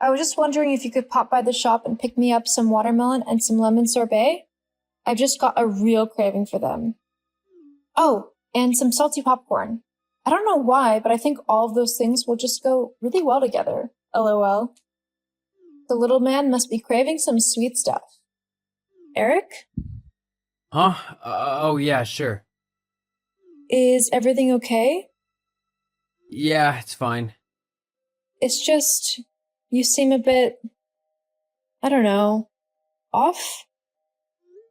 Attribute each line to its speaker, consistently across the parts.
Speaker 1: I was just wondering if you could pop by the shop and pick me up some watermelon and some lemon sorbet. I've just got a real craving for them. Oh, and some salty popcorn. I don't know why, but I think all of those things will just go really well together. LOL. The little man must be craving some sweet stuff. Eric,
Speaker 2: Huh? Oh, yeah, sure.
Speaker 1: is everything okay?
Speaker 2: Yeah, it's fine.
Speaker 1: It's just, you seem a bit, I don't know, off?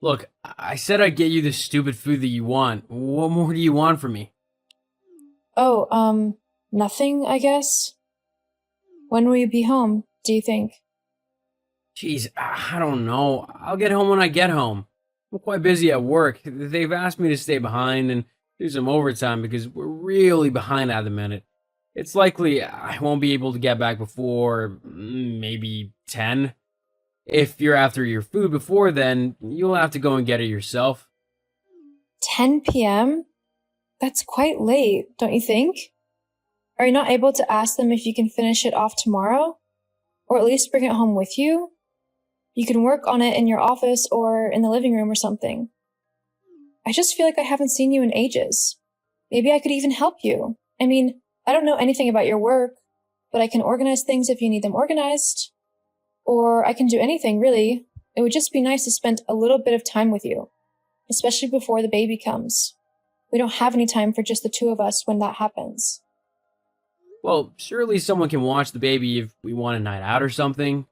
Speaker 2: Look, I said I'd get you the stupid food that you want. What more do you want from me?
Speaker 1: Oh, nothing, I guess? When will you be home, do you think?
Speaker 2: Jeez, I don't know. I'll get home when I get home. I'm quite busy at work. They've asked me to stay behind and do some overtime because we're really behind at the minute. It's likely I won't be able to get back before maybe 10. If you're after your food before then, you'll have to go and get it yourself.
Speaker 1: 10 p.m.? That's quite late, don't you think? Are you not able to ask them if you can finish it off tomorrow? Or at least bring it home with you? You can work on it in your office or in the living room or something. I just feel like I haven't seen you in ages. Maybe I could even help you. I mean, I don't know anything about your work, but I can organize things if you need them organized. Or I can do anything, really. It would just be nice to spend a little bit of time with you, especially before the baby comes. We don't have any time for just the two of us when that happens.
Speaker 2: Well, surely someone can watch the baby if we want a night out or something.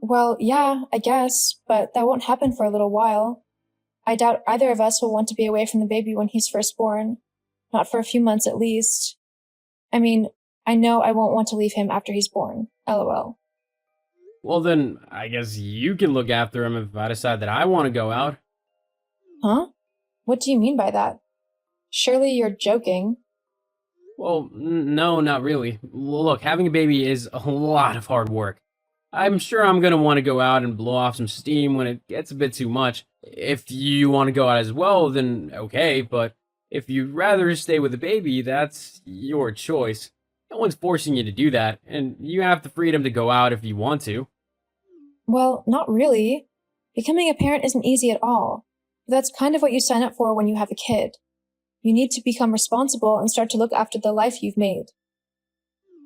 Speaker 1: Well, yeah, I guess, but that won't happen for a little while. I doubt either of us will want to be away from the baby when he's first born. Not for a few months at least. I mean, I know I won't want to leave him after he's born. LOL.
Speaker 2: Well, then, I guess you can look after him if I decide that I want to go out.
Speaker 1: Huh? What do you mean by that? Surely you're joking.
Speaker 2: Well, no, not really. Look, having a baby is a lot of hard work. I'm sure I'm gonna want to go out and blow off some steam when it gets a bit too much. If you want to go out as well, then okay, but if you'd rather stay with the baby, that's your choice. No one's forcing you to do that, and you have the freedom to go out if you want to.
Speaker 1: Well, not really. Becoming a parent isn't easy at all. But that's kind of what you sign up for when you have a kid. You need to become responsible and start to look after the life you've made.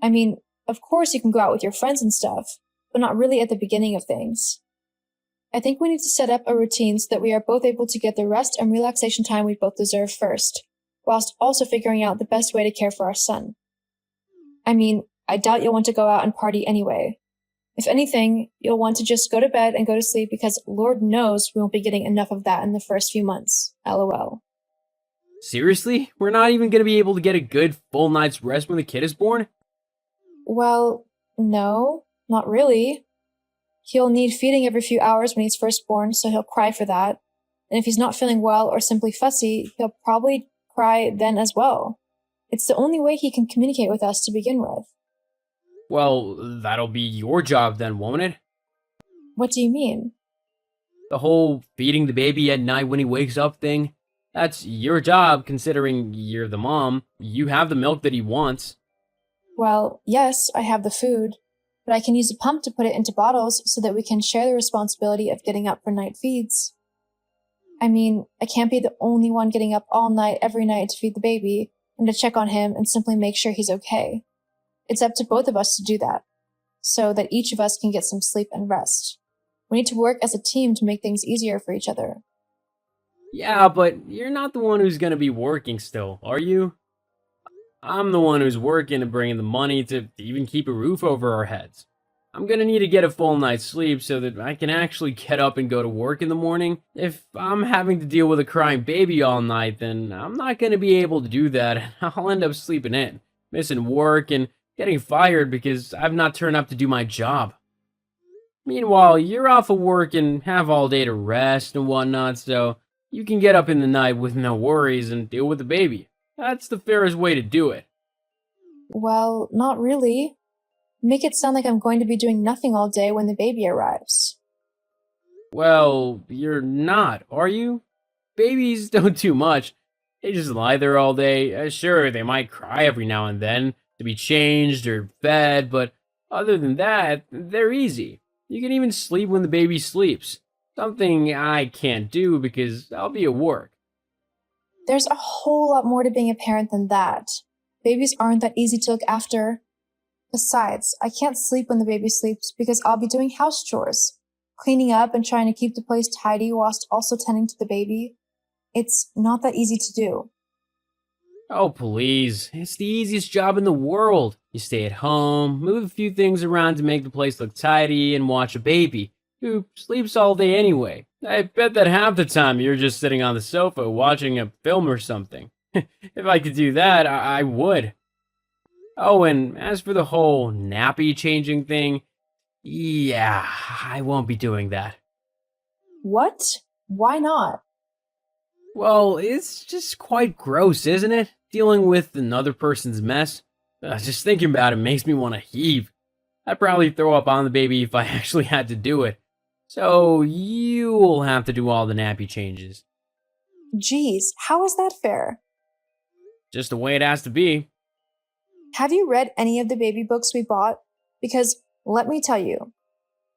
Speaker 1: I mean, of course you can go out with your friends and stuff, but not really at the beginning of things. I think we need to set up a routine so that we are both able to get the rest and relaxation time we both deserve first, whilst also figuring out the best way to care for our son. I mean, I doubt you'll want to go out and party anyway. If anything, you'll want to just go to bed and go to sleep because Lord knows we won't be getting enough of that in the first few months. LOL.
Speaker 2: Seriously? We're not even gonna be able to get a good full night's rest when the kid is born?
Speaker 1: Well, no, not really. He'll need feeding every few hours when he's first born, so he'll cry for that. And if he's not feeling well or simply fussy, he'll probably cry then as well. It's the only way he can communicate with us to begin with.
Speaker 2: Well, that'll be your job then, won't it?
Speaker 1: What do you mean?
Speaker 2: The whole feeding the baby at night when he wakes up thing. That's your job, considering you're the mom. You have the milk that he wants.
Speaker 1: Well, yes, I have the food, but I can use a pump to put it into bottles so that we can share the responsibility of getting up for night feeds. I mean, I can't be the only one getting up all night every night to feed the baby and to check on him and simply make sure he's okay. It's up to both of us to do that, so that each of us can get some sleep and rest. We need to work as a team to make things easier for each other.
Speaker 2: Yeah, but you're not the one who's gonna be working still, are you? I'm the one who's working and bringing the money to even keep a roof over our heads. I'm gonna need to get a full night's sleep so that I can actually get up and go to work in the morning. If I'm having to deal with a crying baby all night, then I'm not gonna be able to do that, and I'll end up sleeping in, missing work, and getting fired because I've not turned up to do my job. Meanwhile, you're off of work and have all day to rest and whatnot, so you can get up in the night with no worries and deal with the baby. That's the fairest way to do it.
Speaker 1: Well, not really. Make it sound like I'm going to be doing nothing all day when the baby arrives.
Speaker 2: Well, you're not, are you? Babies don't do much. They just lie there all day. Sure, they might cry every now and then to be changed or fed, but Other than that, they're easy. You can even sleep when the baby sleeps. Something I can't do because I'll be at work.
Speaker 1: There's a whole lot more to being a parent than that. Babies aren't that easy to look after. Besides, I can't sleep when the baby sleeps because I'll be doing house chores, cleaning up and trying to keep the place tidy whilst also tending to the baby. It's not that easy to do.
Speaker 2: Oh, please. It's the easiest job in the world. You stay at home, move a few things around to make the place look tidy, and watch a baby who sleeps all day anyway. I bet that half the time you're just sitting on the sofa watching a film or something. If I could do that, I would. Oh, and as for the whole nappy changing thing, yeah, I won't be doing that.
Speaker 1: What? Why not?
Speaker 2: Well, it's just quite gross, isn't it? Dealing with another person's mess. Just thinking about it makes me want to heave. I'd probably throw up on the baby if I actually had to do it. So you'll have to do all the nappy changes.
Speaker 1: Geez, how is that fair?
Speaker 2: Just the way it has to be.
Speaker 1: Have you read any of the baby books we bought? Because let me tell you,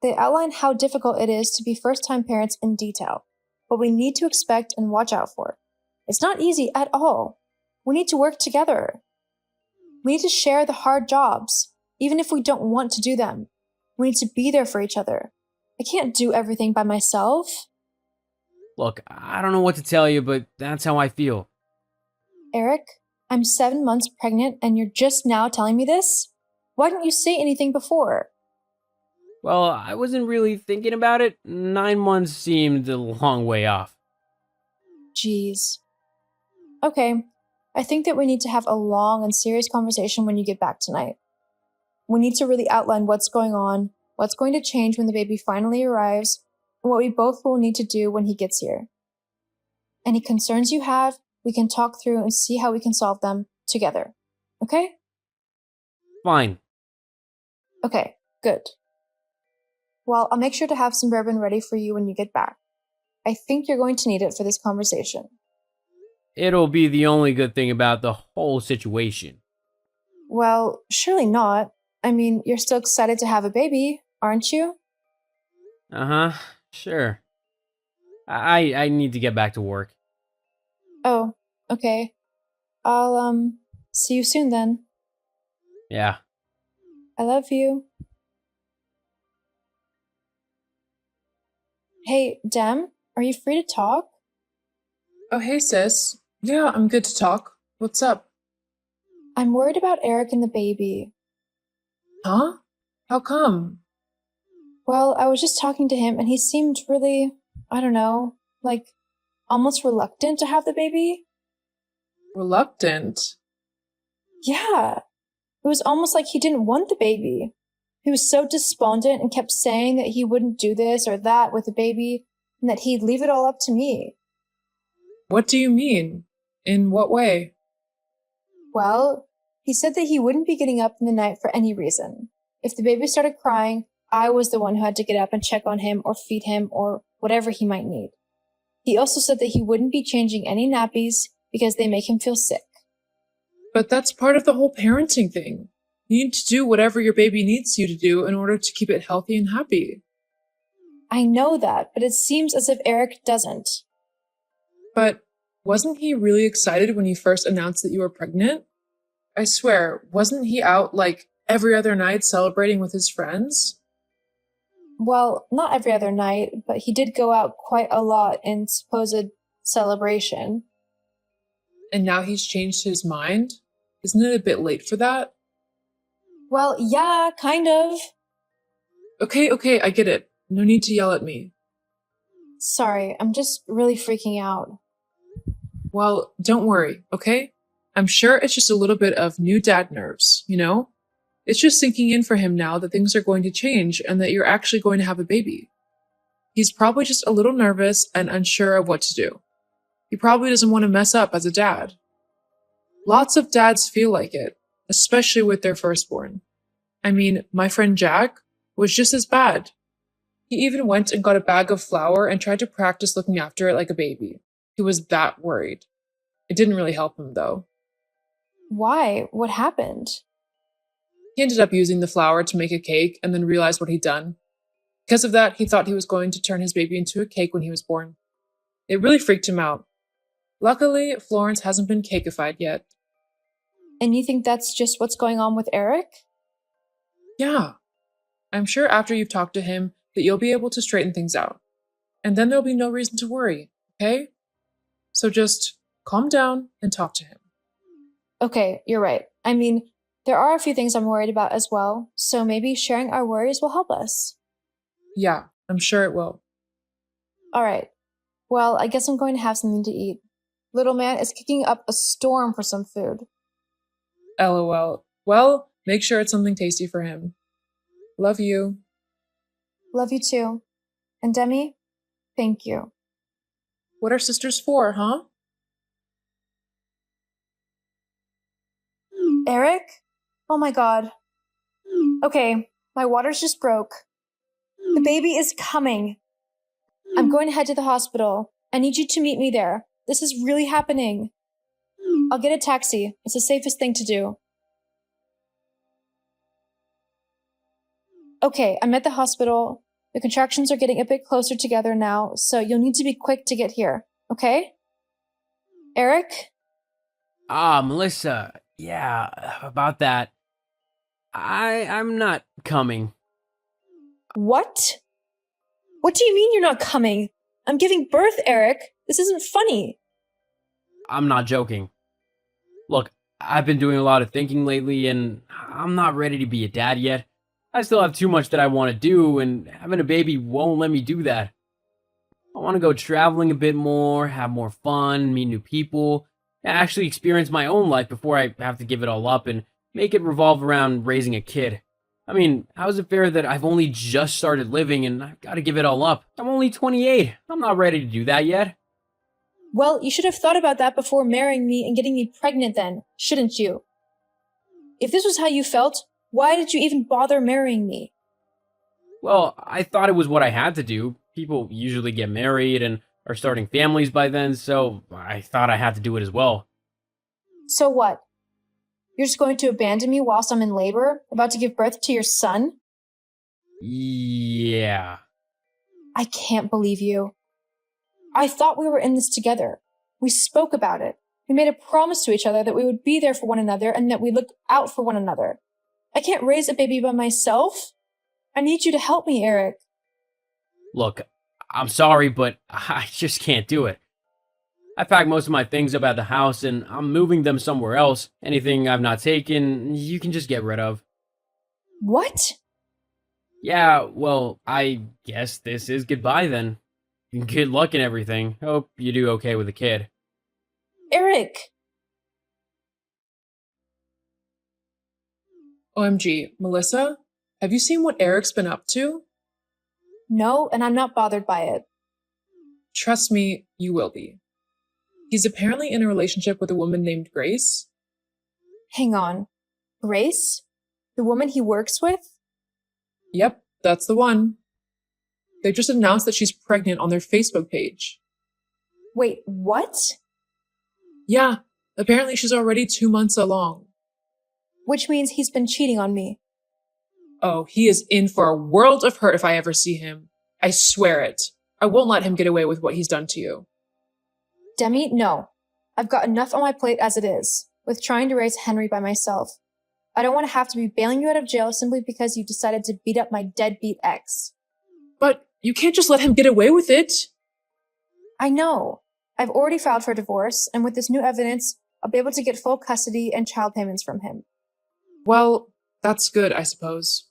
Speaker 1: they outline how difficult it is to be first time parents in detail, what we need to expect and watch out for. It's not easy at all. We need to work together. We need to share the hard jobs, even if we don't want to do them. We need to be there for each other. I can't do everything by myself.
Speaker 2: Look, I don't know what to tell you, but that's how I feel.
Speaker 1: Eric, I'm 7 months pregnant and you're just now telling me this? Why didn't you say anything before?
Speaker 2: Well, I wasn't really thinking about it. 9 months seemed a long way off.
Speaker 1: Jeez. Okay, I think that we need to have a long and serious conversation when you get back tonight. We need to really outline what's going on, what's going to change when the baby finally arrives, and what we both will need to do when he gets here. Any concerns you have, we can talk through and see how we can solve them together. Okay?
Speaker 2: Fine.
Speaker 1: Okay, good. Well, I'll make sure to have some bourbon ready for you when you get back. I think you're going to need it for this conversation.
Speaker 2: It'll be the only good thing about the whole situation.
Speaker 1: Well, surely not. I mean, you're still excited to have a baby, aren't you?
Speaker 2: Uh-huh, sure. I need to get back to work.
Speaker 1: Oh, okay. I'll, see you soon then.
Speaker 2: Yeah.
Speaker 1: I love you. Hey, Dem, are you free to talk?
Speaker 3: Oh, hey, sis. Yeah, I'm good to talk. What's up?
Speaker 1: I'm worried about Eric and the baby.
Speaker 3: Huh? How come?
Speaker 1: Well, I was just talking to him and he seemed really, I don't know, like almost reluctant to have the baby.
Speaker 3: Reluctant.
Speaker 1: Yeah, it was almost like he didn't want the baby. He was so despondent and kept saying that he wouldn't do this or that with the baby and that he'd leave it all up to me.
Speaker 3: What do you mean? In what way?
Speaker 1: Well, he said that he wouldn't be getting up in the night for any reason. If the baby started crying, I was the one who had to get up and check on him or feed him or whatever he might need. He also said that he wouldn't be changing any nappies because they make him feel sick.
Speaker 3: But that's part of the whole parenting thing. You need to do whatever your baby needs you to do in order to keep it healthy and happy.
Speaker 1: I know that, but it seems as if Eric doesn't.
Speaker 3: But wasn't he really excited when you first announced that you were pregnant? I swear, wasn't he out like every other night celebrating with his friends?
Speaker 1: Well, not every other night, but he did go out quite a lot in supposed celebration.
Speaker 3: And now he's changed his mind? Isn't it a bit late for that?
Speaker 1: Well, yeah, kind of.
Speaker 3: Okay, I get it. No need to yell at me.
Speaker 1: Sorry, I'm just really freaking out.
Speaker 3: Well, don't worry, okay? I'm sure it's just a little bit of new dad nerves, you know? It's just sinking in for him now that things are going to change and that you're actually going to have a baby. He's probably just a little nervous and unsure of what to do. He probably doesn't want to mess up as a dad. Lots of dads feel like it, especially with their firstborn. I mean, my friend Jack was just as bad. He even went and got a bag of flour and tried to practice looking after it like a baby. He was that worried. It didn't really help him, though.
Speaker 1: Why? What happened?
Speaker 3: He ended up using the flour to make a cake and then realized what he'd done. Because of that, he thought he was going to turn his baby into a cake when he was born. It really freaked him out. Luckily, Florence hasn't been cakeified yet.
Speaker 1: And you think that's just what's going on with Eric?
Speaker 3: Yeah. I'm sure after you've talked to him that you'll be able to straighten things out. And then there'll be no reason to worry, okay? So just calm down and talk to him.
Speaker 1: Okay, you're right. I mean, there are a few things I'm worried about as well, so maybe sharing our worries will help us.
Speaker 3: Yeah, I'm sure it will.
Speaker 1: All right. Well, I guess I'm going to have something to eat. Little man is kicking up a storm for some food.
Speaker 3: LOL. Well, make sure it's something tasty for him. Love you.
Speaker 1: Love you too. And Demi, thank you.
Speaker 3: What are sisters for, huh?
Speaker 1: Eric? Oh my god. Okay, my water's just broke. The baby is coming. I'm going to head to the hospital. I need you to meet me there. This is really happening. I'll get a taxi. It's the safest thing to do. Okay, I'm at the hospital. The contractions are getting a bit closer together now, so you'll need to be quick to get here, okay? Eric?
Speaker 2: Melissa. Yeah, about that. I'm not coming.
Speaker 1: What? What do you mean you're not coming? I'm giving birth, Eric. This isn't funny.
Speaker 2: I'm not joking. Look, I've been doing a lot of thinking lately, and I'm not ready to be a dad yet. I still have too much that I want to do, and having a baby won't let me do that. I want to go traveling a bit more, have more fun, meet new people, and actually experience my own life before I have to give it all up and make it revolve around raising a kid. I mean, how is it fair that I've only just started living and I've got to give it all up? I'm only 28. I'm not ready to do that yet.
Speaker 1: Well, you should have thought about that before marrying me and getting me pregnant then, shouldn't you? If this was how you felt, why did you even bother marrying me?
Speaker 2: Well, I thought it was what I had to do. People usually get married and are starting families by then, so I thought I had to do it as well.
Speaker 1: So what? You're just going to abandon me whilst I'm in labor, about to give birth to your son?
Speaker 2: Yeah.
Speaker 1: I can't believe you. I thought we were in this together. We spoke about it. We made a promise to each other that we would be there for one another and that we'd look out for one another. I can't raise a baby by myself. I need you to help me, Eric.
Speaker 2: Look, I'm sorry, but I just can't do it. I packed most of my things up at the house and I'm moving them somewhere else. Anything I've not taken, you can just get rid of.
Speaker 1: What?
Speaker 2: Yeah, well, I guess this is goodbye then. Good luck and everything. Hope you do okay with the kid.
Speaker 1: Eric!
Speaker 3: OMG, Melissa, have you seen what Eric's been up to?
Speaker 1: No, and I'm not bothered by it.
Speaker 3: Trust me, you will be. He's apparently in a relationship with a woman named Grace.
Speaker 1: Hang on. Grace? The woman he works with?
Speaker 3: Yep, that's the one. They just announced that she's pregnant on their Facebook page.
Speaker 1: Wait, what?
Speaker 3: Yeah, apparently she's already 2 months along.
Speaker 1: Which means he's been cheating on me.
Speaker 3: Oh, he is in for a world of hurt if I ever see him. I swear it. I won't let him get away with what he's done to you.
Speaker 1: Demi, no. I've got enough on my plate as it is, with trying to raise Henry by myself. I don't want to have to be bailing you out of jail simply because you decided to beat up my deadbeat ex.
Speaker 3: But you can't just let him get away with it.
Speaker 1: I know. I've already filed for divorce, and with this new evidence, I'll be able to get full custody and child payments from him.
Speaker 3: Well, that's good, I suppose.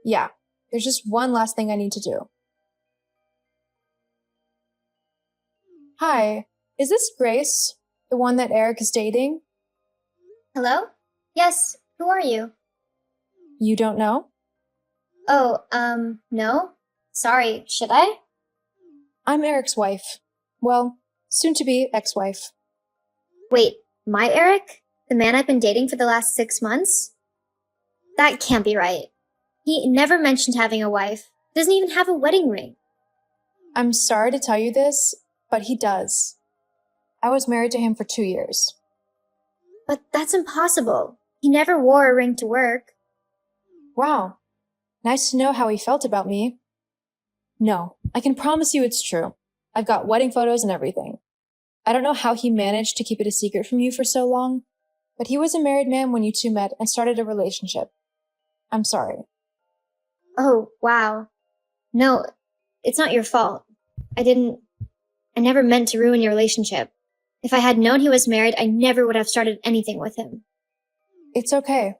Speaker 1: Yeah, there's just one last thing I need to do. Hi, is this Grace, the one that Eric is dating?
Speaker 4: Hello? Yes, who are you?
Speaker 1: You don't know?
Speaker 4: Oh, no? Sorry, should I?
Speaker 1: I'm Eric's wife. Well, soon-to-be ex-wife.
Speaker 4: Wait, my Eric? The man I've been dating for the last 6 months? That can't be right. He never mentioned having a wife. Doesn't even have a wedding ring.
Speaker 1: I'm sorry to tell you this, but he does. I was married to him for 2 years.
Speaker 4: But that's impossible. He never wore a ring to work.
Speaker 1: Wow. Nice to know how he felt about me. No, I can promise you it's true. I've got wedding photos and everything. I don't know how he managed to keep it a secret from you for so long, but he was a married man when you two met and started a relationship. I'm sorry.
Speaker 4: Oh, wow. No, it's not your fault. I never meant to ruin your relationship. If I had known he was married, I never would have started anything with him.
Speaker 1: It's okay.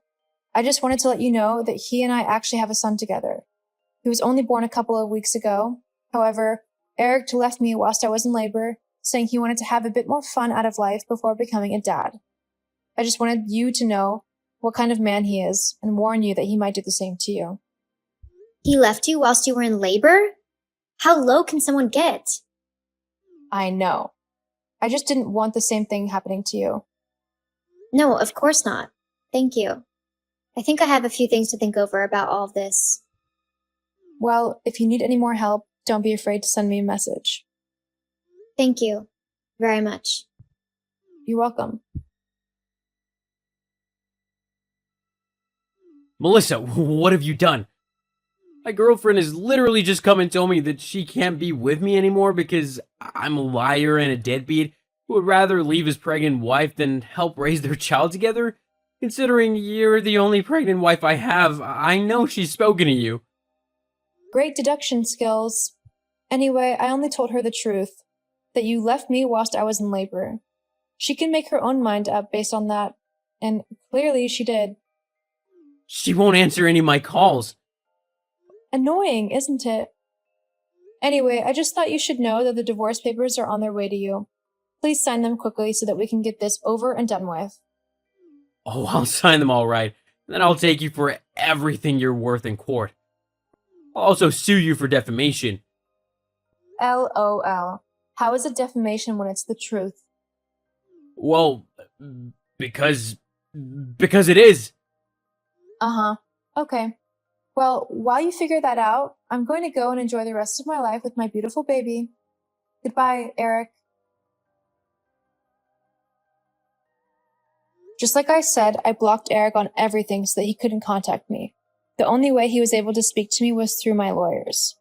Speaker 1: I just wanted to let you know that he and I actually have a son together. He was only born a couple of weeks ago. However, Eric left me whilst I was in labor, saying he wanted to have a bit more fun out of life before becoming a dad. I just wanted you to know what kind of man he is and warn you that he might do the same to you.
Speaker 4: He left you whilst you were in labor? How low can someone get?
Speaker 1: I know. I just didn't want the same thing happening to you.
Speaker 4: No, of course not. Thank you. I think I have a few things to think over about all of this.
Speaker 1: Well, if you need any more help, don't be afraid to send me a message.
Speaker 4: Thank you very much.
Speaker 1: You're welcome.
Speaker 2: Melissa, what have you done? My girlfriend has literally just come and told me that she can't be with me anymore because I'm a liar and a deadbeat who would rather leave his pregnant wife than help raise their child together. Considering you're the only pregnant wife I have, I know she's spoken to you.
Speaker 1: Great deduction skills. Anyway, I only told her the truth, that you left me whilst I was in labor. She can make her own mind up based on that, and clearly she did.
Speaker 2: She won't answer any of my calls.
Speaker 1: Annoying, isn't it? Anyway, I just thought you should know that the divorce papers are on their way to you. Please sign them quickly so that we can get this over and done with.
Speaker 2: Oh, I'll sign them all right. Then I'll take you for everything you're worth in court. I'll also sue you for defamation.
Speaker 1: LOL. How is it defamation when it's the truth?
Speaker 2: Well, because it is.
Speaker 1: Uh-huh. Okay. Well, while you figure that out, I'm going to go and enjoy the rest of my life with my beautiful baby. Goodbye, Eric. Just like I said, I blocked Eric on everything so that he couldn't contact me. The only way he was able to speak to me was through my lawyers.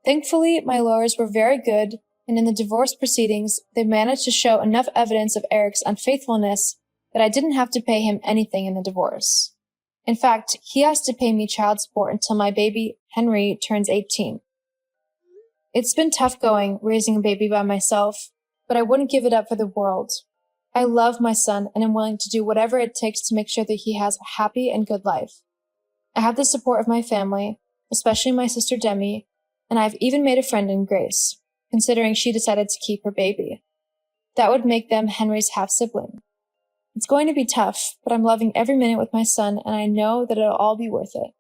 Speaker 1: Thankfully, my lawyers were very good, and in the divorce proceedings, they managed to show enough evidence of Eric's unfaithfulness that I didn't have to pay him anything in the divorce. In fact, he has to pay me child support until my baby, Henry, turns 18. It's been tough going, raising a baby by myself, but I wouldn't give it up for the world. I love my son and am willing to do whatever it takes to make sure that he has a happy and good life. I have the support of my family, especially my sister Demi, and I've even made a friend in Grace, considering she decided to keep her baby. That would make them Henry's half-sibling. It's going to be tough, but I'm loving every minute with my son, and I know that it'll all be worth it.